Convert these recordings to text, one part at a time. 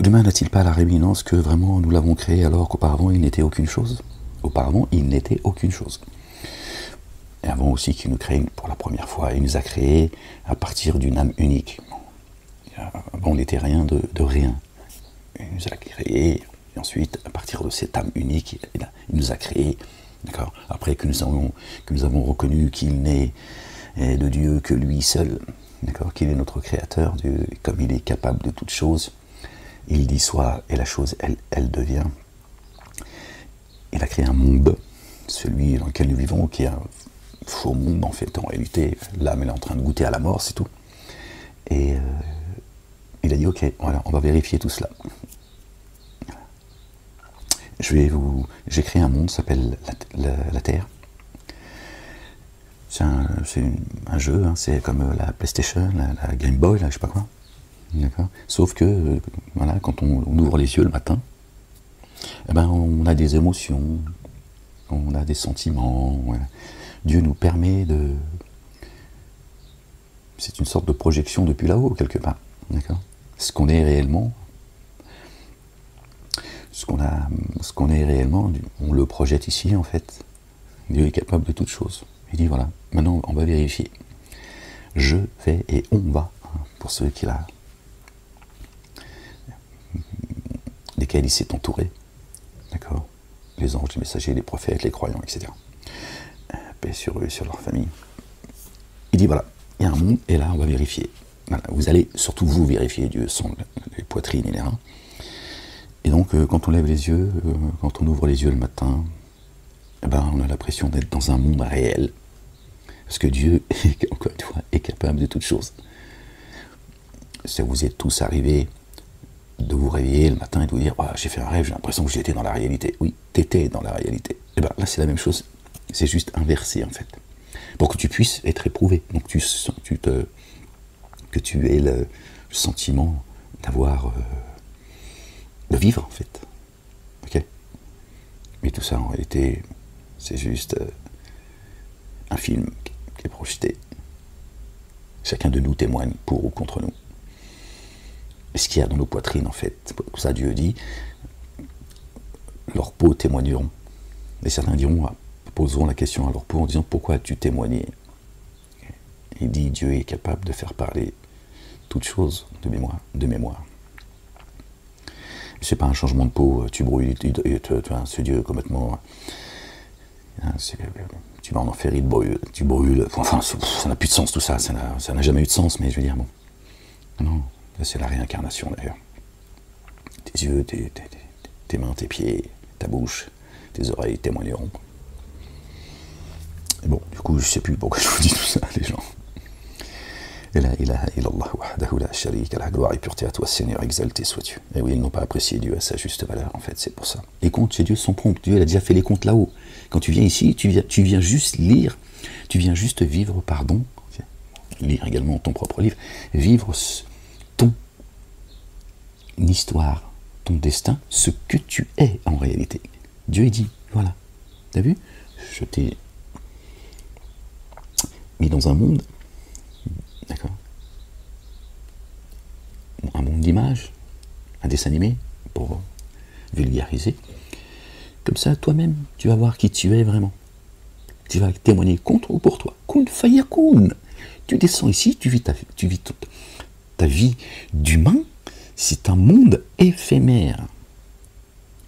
l'humain n'a-t-il pas la rééminence que vraiment nous l'avons créé alors qu'auparavant il n'était aucune chose? Auparavant il n'était aucune chose. Et avant aussi qu'il nous crée pour la première fois, il nous a créés à partir d'une âme unique. Avant on n'était rien de rien. Il nous a créés, et ensuite à partir de cette âme unique, il nous a créés. D'accord. Après que nous avons reconnu qu'il n'est de Dieu que lui seul, d'accord, qu'il est notre créateur, Dieu, comme il est capable de toutes choses, il dit soit, et la chose, elle devient. Il a créé un monde, celui dans lequel nous vivons, qui est un faux monde, en fait, en réalité, l'âme, elle est en train de goûter à la mort, c'est tout. Et il a dit, ok, voilà, on va vérifier tout cela. J'ai créé un monde, ça s'appelle la Terre. C'est un jeu, hein, c'est comme la PlayStation, la Game Boy, là, je sais pas quoi. D'accord. Sauf que, voilà, quand on ouvre les yeux le matin, eh ben, on a des émotions, on a des sentiments. Voilà. Dieu nous permet de... C'est une sorte de projection depuis là-haut, quelque part. D'accord. Ce qu'on est réellement, ce qu'on est réellement, on le projette ici, en fait. Dieu est capable de toutes choses. Il dit, voilà, maintenant, on va vérifier. Je vais et on va, hein, pour ceux desquels il s'est entouré. D'accord. Les anges, les messagers, les prophètes, les croyants, etc. Paix sur eux et sur leur famille. Il dit, voilà, il y a un monde, et là, on va vérifier. Voilà, vous allez, surtout vous, vérifier Dieu sans les poitrines et les reins. Et donc, quand on lève les yeux, quand on ouvre les yeux le matin, eh ben, on a l'impression d'être dans un monde réel. Parce que Dieu, encore une fois, est capable de toutes choses. Si vous êtes tous arrivés de vous réveiller le matin et de vous dire, oh, j'ai fait un rêve, j'ai l'impression que j'étais dans la réalité. Oui, t'étais dans la réalité. Et bien là, c'est la même chose. C'est juste inversé, en fait. Pour que tu puisses être éprouvé. Donc, que tu aies le sentiment d'avoir... de vivre, en fait. Ok. Mais tout ça, en réalité, c'est juste un film qui est projeté. Chacun de nous témoigne pour ou contre nous. Et ce qu'il y a dans nos poitrines, en fait. Pour ça, Dieu dit, leurs peaux témoigneront. Et certains poseront la question à leur peau en disant, pourquoi as-tu témoigné? Il dit, Dieu est capable de faire parler toutes choses de mémoire. C'est pas un changement de peau, tu brûles, ce Dieu complètement... tu vas en enfer, tu brûles, enfin, ça n'a plus de sens tout ça, ça n'a jamais eu de sens, mais je veux dire, bon. Non, c'est la réincarnation d'ailleurs. Tes yeux, tes mains, tes pieds, ta bouche, tes oreilles témoigneront. Et bon, du coup, je sais plus pourquoi je vous dis tout ça, les gens. Et la ilaha illallah wahdahu la sharika lah, gloire et pureté à toi, Seigneur, exalté sois-tu. Et oui, ils n'ont pas apprécié Dieu à sa juste valeur, en fait, c'est pour ça. Les comptes chez Dieu sont prompts, Dieu il a déjà fait les comptes là-haut. Quand tu viens ici, tu viens juste lire, tu viens juste vivre, pardon, lire également ton propre livre, vivre ton histoire, ton destin, ce que tu es en réalité. Dieu il dit, voilà, t'as vu, je t'ai mis dans un monde, d'accord, un monde d'images, un dessin animé, pour vulgariser. Comme ça, toi-même, tu vas voir qui tu es vraiment. Tu vas témoigner contre ou pour toi. Kun fayakun. Tu descends ici, tu vis ta vie d'humain. C'est un monde éphémère.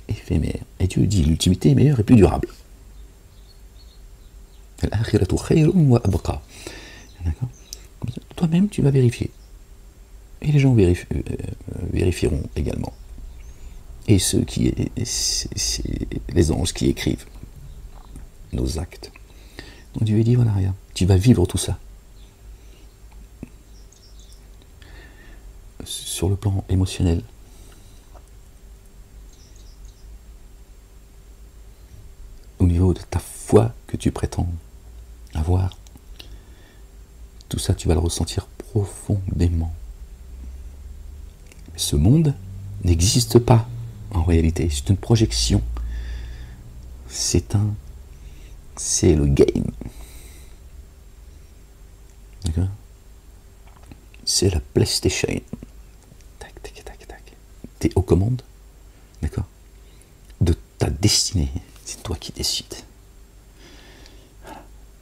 Éphémère. Et Dieu dit, l'ultimité est meilleure et plus durable. D'accord. Toi-même, tu vas vérifier. Et les gens vérifieront également. Et les anges qui écrivent nos actes. Donc Dieu dit, voilà, regarde, tu vas vivre tout ça. Sur le plan émotionnel. Au niveau de ta foi que tu prétends avoir. Tout ça, tu vas le ressentir profondément. Ce monde n'existe pas en réalité. C'est une projection. C'est le game. D'accord? C'est la PlayStation. Tac, tac, tac, tac. tu es aux commandes, d'accord, de ta destinée. C'est toi qui décides.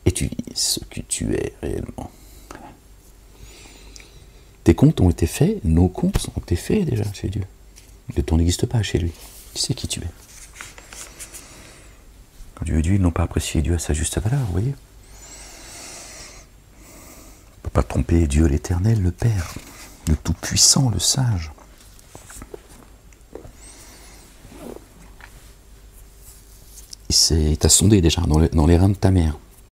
Et tu vis ce que tu es réellement. Tes comptes ont été faits, nos comptes ont été faits déjà chez Dieu. Le temps n'existe pas chez lui. Tu sais qui tu es. Quand Dieu dit, ils n'ont pas apprécié Dieu à sa juste valeur, vous voyez. On ne peut pas tromper Dieu l'Éternel, le Père, le Tout-Puissant, le Sage. Il t'a sondé déjà dans les reins de ta mère.